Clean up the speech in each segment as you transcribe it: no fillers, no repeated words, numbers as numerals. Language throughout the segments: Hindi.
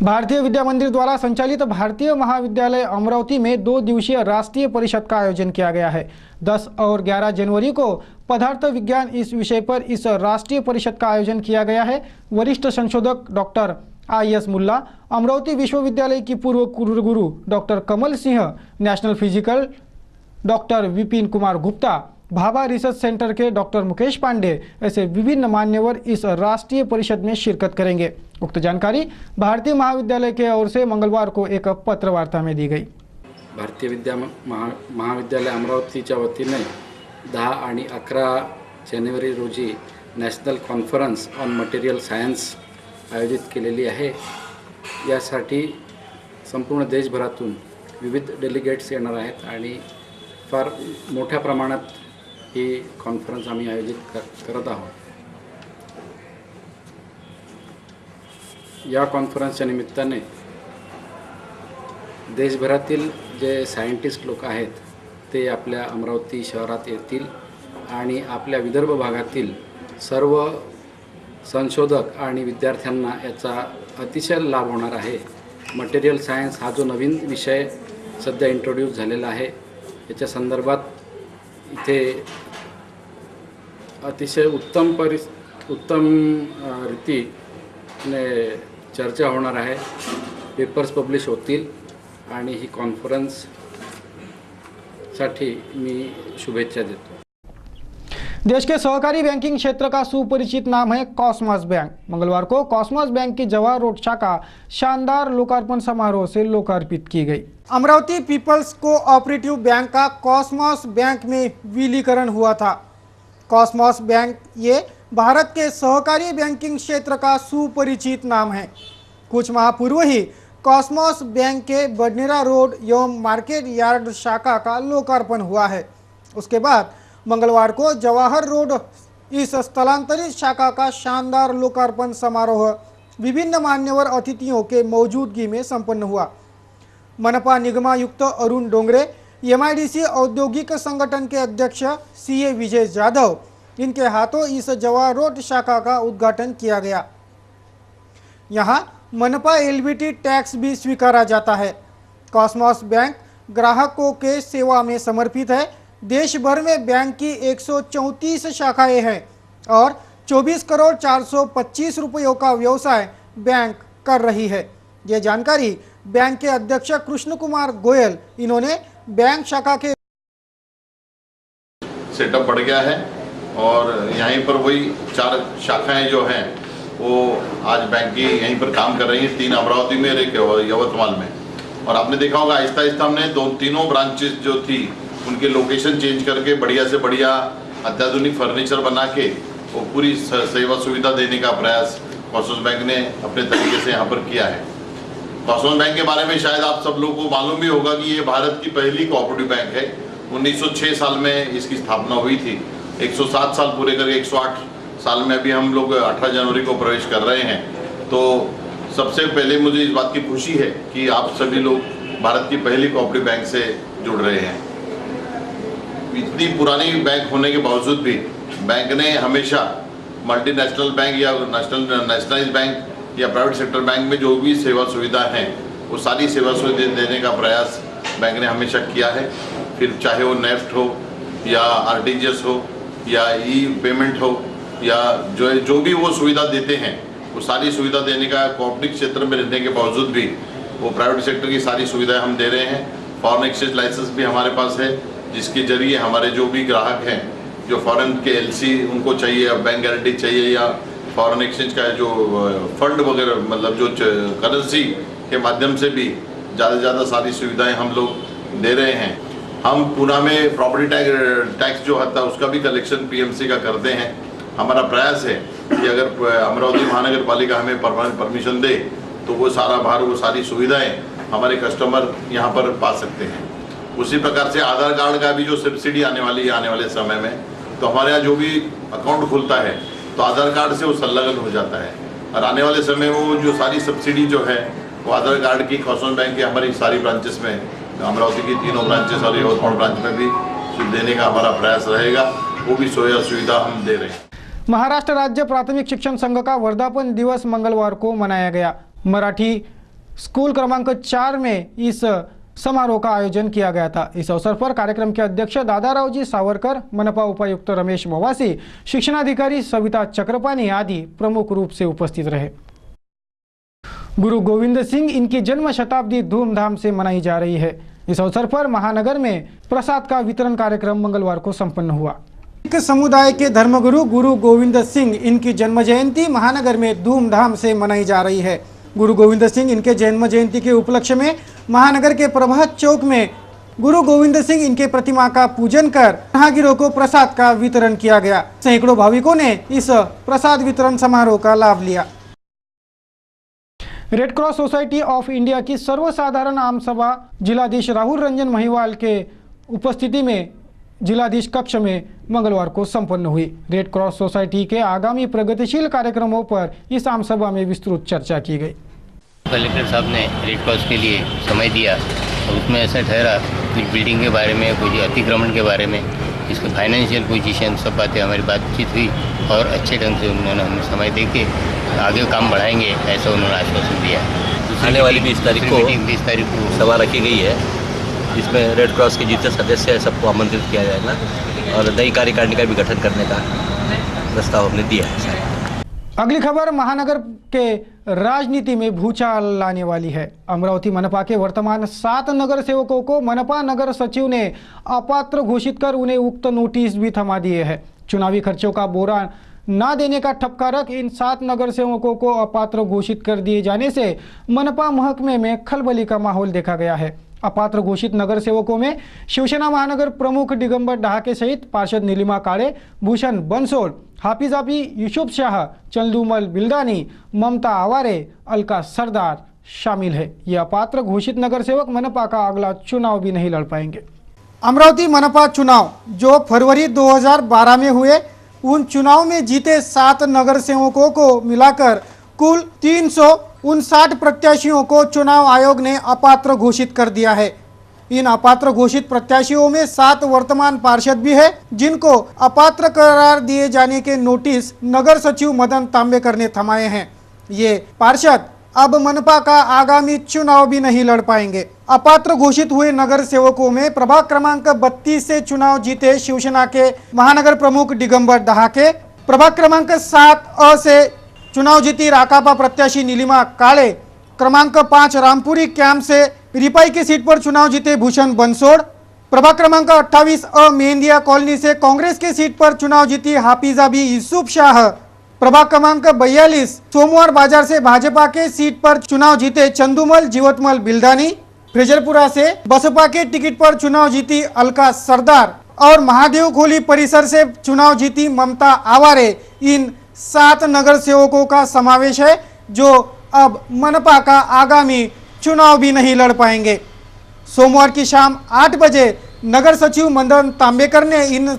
भारतीय विद्या मंदिर द्वारा संचालित भारतीय महाविद्यालय अमरावती में 2 दिवसीय राष्ट्रीय परिषद का आयोजन किया गया है। 10 और 11 जनवरी को पदार्थ विज्ञान इस विषय पर इस राष्ट्रीय परिषद का आयोजन किया गया है। वरिष्ठ संशोधक डॉक्टर IS मुल्ला, अमरावती विश्वविद्यालय की पूर्व कुलगुरु doctor Kamal Singh, national physical doctor Vipin Kumar Gupta, Bhabha research centre के डॉक्टर मुकेश पांडे ऐसे विभिन्न मान्यवर इस राष्ट्रीय परिषद में शिरकत करेंगे। उक्त जानकारी भारतीय महाविद्यालय के ओर से मंगलवार को एक पत्र वार्ता में दी गई। भारतीय महाविद्यालय अमरावतीच्या वतीने 10 आणि 11 जानेवारी रोजी national conference on material science आयोजित केलेली आहे। यासाठी संपूर्ण देशभरातून विविध डेलिगेट्स येणार आहेत आणि फार मोठ्या प्रमाणात ही कॉन्फरन्स आम्ही आयोजित करत आहोत। या कॉन्फरन्सच्या निमित्ताने देशभरातील जे सायंटिस्ट लोक आहेत ते आपल्या अमरावती शहरात येतील आणि आपल्या विदर्भ भागातील सर्व संशोधक आणि विद्यार्थ्यांना याचा अतिशय लाभ होणार आहे। मटेरियल सायन्स हा जो नवीन विषय सध्या इंट्रोड्यूस झालेला आहे याच्या संदर्भात इथे अतिशय उत्तम रीतीने चर्चा होणार आहे। पेपर्स पब्लिश होतील आणि ही कॉन्फरन्ससाठी मी शुभेच्छा देतो। देश के सहकारी बैंकिंग क्षेत्र का सुपरिचित नाम है कॉसमॉस बैंक। मंगलवार को कॉसमॉस बैंक की जवाहर रोड शाखा शानदार लोकार्पण समारोह से लोकार्पित की गई। अमरावती पीपल्स कोऑपरेटिव बैंक का कॉसमॉस बैंक में विलीकरण हुआ था। कॉसमॉस बैंक ये भारत के सहकारी बैंकिंग क्षेत्र का सुपरिचित नाम है। कुछ माह पूर्व ही कॉसमॉस बैंक के बडनेरा रोड एवं मार्केट यार्ड शाखा का लोकार्पण हुआ है। उसके बाद मंगलवार को जवाहर रोड इस स्थलांतरित शाखा का शानदार लोकार्पण समारोह विभिन्न मान्यवर अतिथियों के मौजूदगी में संपन्न हुआ। मनपा निगमायुक्त अरुण डोंगरे, MIDC औद्योगिक संगठन के अध्यक्ष CA विजय जाधव, इनके हाथों इस जवाहर रोड शाखा का उद्घाटन किया गया। यहाँ मनपा LBT टैक्स भी स्वीकारा जाता है। कॉसमॉस बैंक ग्राहकों के सेवा में समर्पित है। देश भर में बैंक की 134 शाखाएं हैं और 24 करोड़ 425 रुपयों का व्यवसाय बैंक कर रही है। ये जानकारी बैंक के अध्यक्ष कृष्ण कुमार गोयल, इन्होंने बैंक शाखा के सेटअप बढ़ गया है और यहीं पर वही 4 शाखाएं जो हैं वो आज बैंक की यहीं पर काम कर रही हैं। 3 अमरावती में, एक यवतमाल में। और आपने देखा होगा आहिस्ता आहिस्ता हमने तीनों ब्रांचेस जो थी उनके लोकेशन चेंज करके बढ़िया से बढ़िया अत्याधुनिक फर्नीचर बना के वो पूरी सेवा सुविधा देने का प्रयास कॉसमॉस बैंक ने अपने तरीके से यहाँ पर किया है। कॉसमॉस बैंक के बारे में शायद आप सब लोगों को मालूम भी होगा कि ये भारत की पहली कोऑपरेटिव बैंक है। 1906 साल में इसकी स्थापना हुई थी। 107 साल पूरे करके 108 साल में अभी हम लोग 18 जनवरी को प्रवेश कर रहे हैं। तो सबसे पहले मुझे इस बात की खुशी है कि आप सभी लोग भारत की पहली कोऑपरेटिव बैंक से जुड़ रहे हैं। इतनी पुरानी बैंक होने के बावजूद भी बैंक ने हमेशा मल्टीनेशनल बैंक या नेशनलाइज बैंक या प्राइवेट सेक्टर बैंक में जो भी सेवा सुविधा हैं वो सारी सेवा सुविधा देने का प्रयास बैंक ने हमेशा किया है। फिर चाहे वो नेफ्ट हो या RTGS हो या पेमेंट हो या जो भी वो सुविधा देते हैं वो सारी सुविधा देने का कोऑपरेटिव क्षेत्र में रहने के बावजूद भी वो प्राइवेट सेक्टर की सारी सुविधाएं हम दे रहे हैं। फॉरेन एक्सचेंज लाइसेंस भी हमारे पास है जिसके जरिए हमारे जो भी ग्राहक हैं जो फॉरेन के LC उनको चाहिए या बैंक गारंटी चाहिए या फॉरेन एक्सचेंज का जो फंड वगैरह मतलब जो करेंसी के माध्यम से भी ज़्यादा से ज़्यादा सारी सुविधाएं हम लोग दे रहे हैं। हम पुणे में प्रॉपर्टी टैक्स जो आता है उसका भी कलेक्शन PMC का करते हैं। हमारा प्रयास है कि अगर अमरावती महानगर पालिका हमें परमिशन दे तो वो सारा भार वो सारी सुविधाएं हमारे कस्टमर यहाँ पर पा सकते हैं। उसी प्रकार से आधार कार्ड का भी जो सब्सिडी आने वाली है आने वाले समय में, तो हमारे यहाँ जो भी अकाउंट खुलता है तो आधार कार्ड से वो संलग्न हो जाता है और आने वाले समय में वो जो सारी सब्सिडी जो है वो आधार कार्ड की कॉसमॉस बैंक की हमारी सारी ब्रांचेस में, अमरावती की 3 ब्रांचेस और यवतमाल ब्रांच में भी देने का हमारा प्रयास रहेगा। वो भी सुविधा हम दे रहे हैं। महाराष्ट्र राज्य प्राथमिक शिक्षण संघ का वर्धापन दिवस मंगलवार को मनाया गया। मराठी स्कूल क्रमांक 4 में इस समारोह का आयोजन किया गया था। इस अवसर पर कार्यक्रम के अध्यक्ष दादारावजी सावरकर, मनपा उपायुक्त रमेश मवासी, शिक्षणाधिकारी सविता चक्रपाणी आदि प्रमुख रूप से उपस्थित रहे। गुरु गोविंद सिंह इनकी जन्म शताब्दी धूमधाम से मनाई जा रही है। इस अवसर पर महानगर में प्रसाद का वितरण कार्यक्रम मंगलवार को संपन्न हुआ। सिख समुदाय के धर्मगुरु गुरु गोविंद सिंह इनकी जन्म जयंती महानगर में धूमधाम से मनाई जा रही है। गुरु गोविंद सिंह इनके जन्म जयंती के उपलक्ष्य में महानगर के प्रभात चौक में गुरु गोविंद सिंह इनके प्रतिमा का पूजन कर राहगीरों को प्रसाद का वितरण किया गया। सैकड़ों भाविकों ने इस प्रसाद वितरण समारोह का लाभ लिया। Red cross society of India की सर्वसाधारण आम सभा जिलाधीश राहुल रंजन महिवाल के उपस्थिति में जिलाधीश कक्ष में मंगलवार को संपन्न हुई। रेड क्रॉस सोसाइटी के आगामी प्रगतिशील कार्यक्रमों पर इस आम सभा में विस्तृत चर्चा की गई। कलेक्टर साहब ने रेड क्रॉस के लिए समय दिया और उसमें ऐसा ठहरा कुछ बिल्डिंग के बारे में, कुछ अतिक्रमण के बारे में, इसके फाइनेंशियल पोजीशन, सब बातें हमारी बातचीत हुई और अच्छे ढंग से उन्होंने हमें समय दे के आगे काम बढ़ाएंगे ऐसा उन्होंने आश्वासन दिया। आने वाली 20 तारीख को सभा रखी गई है जिसमें रेड क्रॉस के जितने सदस्य हैं सबको आमंत्रित किया जाएगा और नई कार्यकारिणी का भी गठन करने का प्रस्ताव हमने दिया है। अगली खबर महानगर के राजनीति में भूचाल लाने वाली है। अमरावती मनपा के वर्तमान 7 नगर सेवकों को मनपा नगर सचिव ने अपात्र घोषित कर उन्हें उक्त नोटिस भी थमा दिए हैं। चुनावी खर्चों का बोरा न देने का ठपका रख इन 7 नगर सेवकों को अपात्र घोषित कर दिए जाने से मनपा महकमे में खलबली का माहौल देखा गया है। अपात्र घोषित नगर सेवकों में शिवसेना महानगर प्रमुख दिगंबर डहाके सहित पार्षद नीलिमा काळे, भूषण बंसोड़, हाफिजाबी यूसुफ शाह, चंदूमल बिल्दानी, ममता आवारे, अलका सरदार शामिल है। ये अपात्र घोषित नगर सेवक मनपा का अगला चुनाव भी नहीं लड़ पाएंगे। अमरावती मनपा चुनाव जो फरवरी 2012 में हुए, उन चुनाव में जीते 7 नगर सेवकों को मिलाकर कुल 359 प्रत्याशियों को चुनाव आयोग ने अपात्र घोषित कर दिया है। इन अपात्र घोषित प्रत्याशियों में 7 वर्तमान पार्षद भी है जिनको अपात्र करार दिए जाने के नोटिस नगर सचिव मदन तांबेकर ने थमाए हैं। ये पार्षद अब मनपा का आगामी चुनाव भी नहीं लड़ पाएंगे। अपात्र घोषित हुए नगर सेवकों में प्रभाग क्रमांक 32 से चुनाव जीते शिवसेना के महानगर प्रमुख दिगंबर डहाके, प्रभाग क्रमांक 7 से चुनाव जीती राकापा प्रत्याशी नीलिमा काळे, क्रमांक 5 रामपुरी कैंप से रिपाई की सीट पर चुनाव जीते भूषण बंसोड़, प्रभाग क्रमांक 28 मेहंदिया कॉलोनी से कांग्रेस की सीट पर चुनाव जीती हाफिजाबी यूसुफ शाह, प्रभाग क्रमांक 42 सोमवार बाजार से भाजपा के सीट पर चुनाव जीते चंदूमल जीवतमल बिल्दानी, फ्रेजरपुरा से बसपा के टिकट पर चुनाव जीती अलका सरदार और महादेव खोली परिसर से चुनाव जीती ममता आवारे। इन 7 नगर सेवकों का समावेश है जो अब मनपा का आगामी चुनाव भी नहीं लड़ पाएंगे। सोमवार की शाम 8 बजे नगर सचिव मदन तांबेकर ने इन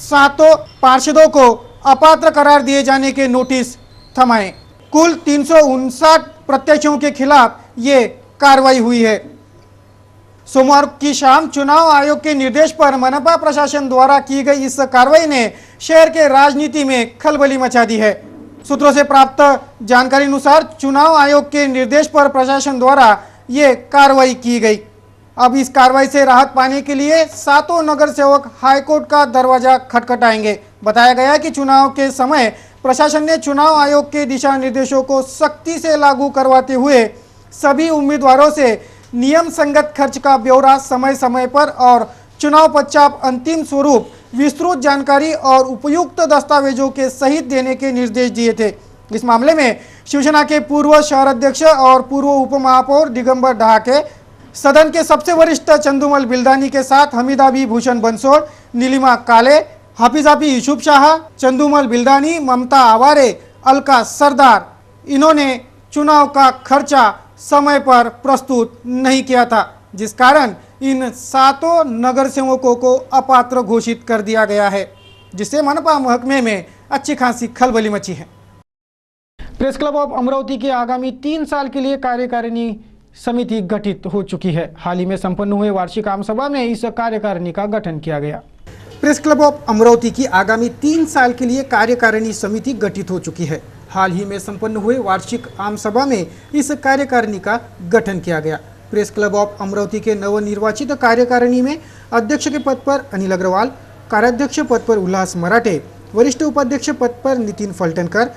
7 पार्षदों को अपात्र करार दिए जाने के नोटिस थमाए। कुल 359 प्रत्याशियों के खिलाफ ये कार्रवाई हुई है। सोमवार की शाम चुनाव आयोग के निर्देश पर मनपा प्रशासन द्वारा की गई इस कार्रवाई ने शहर के राजनीति में खलबली मचा दी है। सूत्रों से प्राप्त जानकारी अनुसार चुनाव आयोग के निर्देश पर प्रशासन द्वारा ये कार्रवाई की गई। अब इस कार्रवाई से राहत पाने के लिए 7 नगर सेवक हाईकोर्ट का दरवाजा खटखटाएंगे। बताया गया कि चुनाव के समय प्रशासन ने चुनाव आयोग के दिशा निर्देशों को सख्ती से लागू करवाते हुए सभी उम्मीदवारों से नियम संगत खर्च का ब्यौरा समय समय पर और चुनाव पश्चात अंतिम स्वरूप विस्तृत जानकारी और उपयुक्त दस्तावेजों के सहित देने के निर्देश दिए थे। इस मामले में शिवसेना के पूर्व शहर अध्यक्ष और पूर्व उप महापौर दिगंबर डहाके, सदन के सबसे वरिष्ठ चंदूमल बिल्दानी के साथ हमीदाबी भूषण बंसोड़, नीलिमा काळे, हाफिजाबी यूसुफ शाह, चंदूमल बिल्दानी, ममता आवारे, अलका सरदार, इन्होंने चुनाव का खर्चा समय पर प्रस्तुत नहीं किया था, जिस कारण इन 7 नगर सेवकों को अपात्र घोषित कर दिया गया है, जिससे मनपा महकमे में अच्छी खासी खलबली मची है। प्रेस क्लब ऑफ अमरावती के आगामी 3 साल के लिए कार्यकारिणी समिति गठित हो चुकी है। हाल ही में संपन्न हुए वार्षिक आम सभा में इस कार्यकारिणी का गठन किया गया। प्रेस क्लब ऑफ अमरावती की आगामी 3 साल के लिए कार्यकारिणी समिति गठित हो चुकी है। हाल ही में संपन्न हुए वार्षिक आम सभा में इस कार्यकारिणी का गठन किया गया। प्रेस क्लब ऑफ अमरावती के नवनिर्वाचित कार्यकारिणी में अध्यक्ष के पद पर अनिल अग्रवाल, कार्याध्यक्ष पद पर उल्लास मराठे, वरिष्ठ उपाध्यक्ष पद पर नितिन फलटणकर,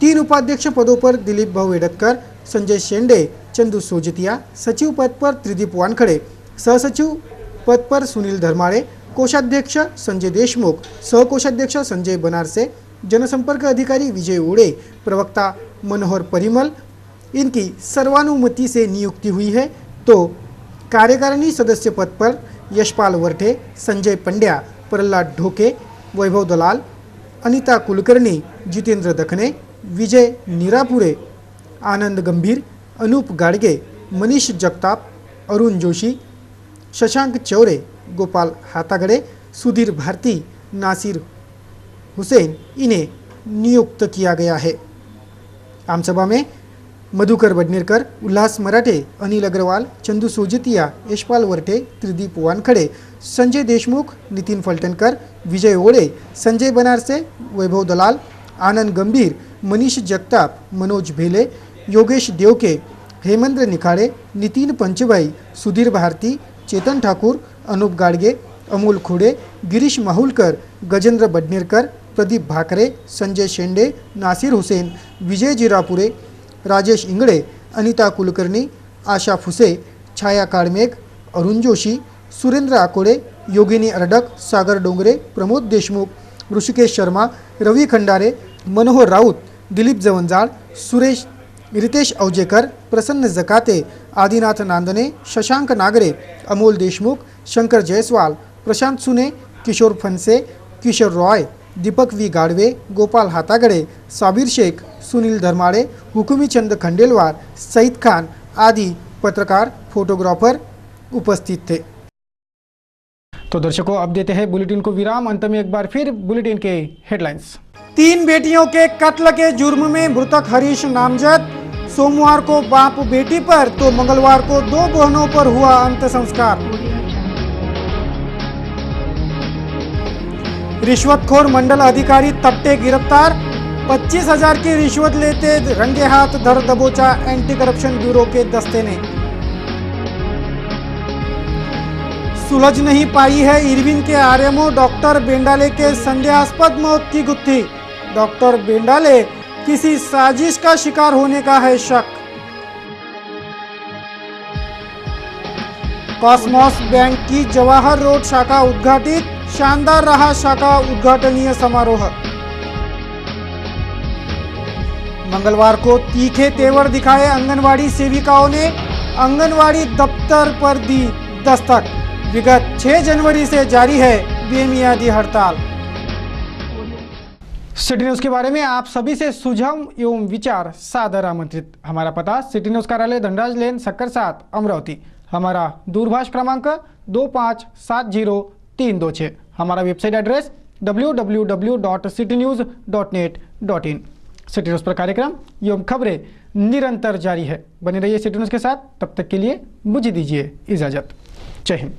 3 उपाध्यक्ष पदों पर दिलीप भाऊ एडतकर, संजय शेंडे, चंदू सोजतिया, सचिव पद पर त्रिदीप वानखड़े, सहसचिव पद पर सुनील धर्माड़े, कोषाध्यक्ष संजय देशमुख, सहकोषाध्यक्ष संजय बनारसे, जनसंपर्क अधिकारी विजय ओड़े, प्रवक्ता मनोहर परिमल, इनकी सर्वानुमति से नियुक्ति हुई है। तो कार्यकारिणी सदस्य पद पर यशपाल वरठे, संजय पंड्या, प्रहलाद ढोके, वैभव दलाल, अनिता कुलकर्णी, जितेंद्र दखने, विजय निरापुरे, आनंद गंभीर, अनूप गाडगे, मनीष जगताप, अरुण जोशी, शशांक चौरे, गोपाल हातागड़े, सुधीर भारती, नासिर हुसैन इन्हें नियुक्त किया गया है। आमसभा में मधुकर बडनेरकर, उल्लास मराठे, अनिल अग्रवाल, चंदू सोजतिया, यशपाल वरठे, त्रिदीप वानखड़े, संजय देशमुख, नितिन फलटणकर, विजय ओड़े, संजय बनारसे, वैभव दलाल, आनंद गंभीर, मनीष जगताप, मनोज भेले, योगेश देवके, हेमेंद्र निखाड़े, नितिन पंचभाई, सुधीर भारती, चेतन ठाकुर, अनूप गाडगे, अमोल खोड़े, गिरीश माहुलकर, गजेंद्र बडनेरकर, प्रदीप भाकरे, संजय शेंडे, नासिर हुसैन, विजय जिरापुरे, राजेश इंगड़े, अनिता कुलकर्णी, आशा फुसे, छाया काड़मेघ, अरुण जोशी, सुरेंद्र आकोड़े, योगिनी अरडक, सागर डोंगरे, प्रमोद देशमुख, ऋषिकेश शर्मा, रवि खंडारे, मनोहर राउत, दिलीप जवंजाळ, सुरेश रितेश अवजेकर, प्रसन्न जकाते, आदिनाथ नांदने, शशांक नागरे, अमोल देशमुख, शंकर जयसवाल, प्रशांत सुने, किशोर फनसे, किशोर रॉय, दीपक वी गाडवे, गोपाल हातागड़े, साबिर शेख, सुनील धर्माड़े, हुकुमी चंद खंडेलवार, सईद खान आदि पत्रकार, फोटोग्राफर उपस्थित थे। तो दर्शकों, अब देते हैं बुलेटिन को विराम। अंत में एक बार फिर बुलेटिन के हेडलाइंस। 3 बेटियों के कत्ल के जुर्म में मृतक हरीश नामजद। सोमवार को बाप बेटी पर तो मंगलवार को 2 बहनों पर हुआ अंत संस्कार। रिश्वतखोर मंडल अधिकारी तपटे गिरफ्तार। 25,000 की रिश्वत लेते रंगे हाथ धर दबोचा एंटी करप्शन ब्यूरो के दस्ते ने। सुलझ नहीं पाई है इरविन के आरएमओ डॉक्टर बेंडाले के संदेहास्पद मौत की गुत्थी। डॉक्टर बेंडाले किसी साजिश का शिकार होने का है शक। कॉस्मॉस बैंक की जवाहर रोड शाखा उद्घाटित। शानदार रहा शाखा उद्घाटनीय समारोह। मंगलवार को तीखे तेवर दिखाए आंगनवाड़ी सेविकाओं ने। आंगनवाड़ी दफ्तर पर दी दस्तक। विगत 6 जनवरी से जारी है बेमियादी हड़ताल। सिटी न्यूज के बारे में आप सभी से सुझाव एवं विचार सादर आमंत्रित। हमारा पता सिटी न्यूज कार्यालय धनराज लेन सक्कर 7 अमरावती। हमारा दूरभाष क्रमांक 25703226। हमारा website address www.citynews.net.in। City news पर कार्यक्रम एवं खबरें निरंतर जारी है। बने रहिए सिटी न्यूज के साथ। तब तक के लिए मुझे दीजिए इजाजत। जय हिंद।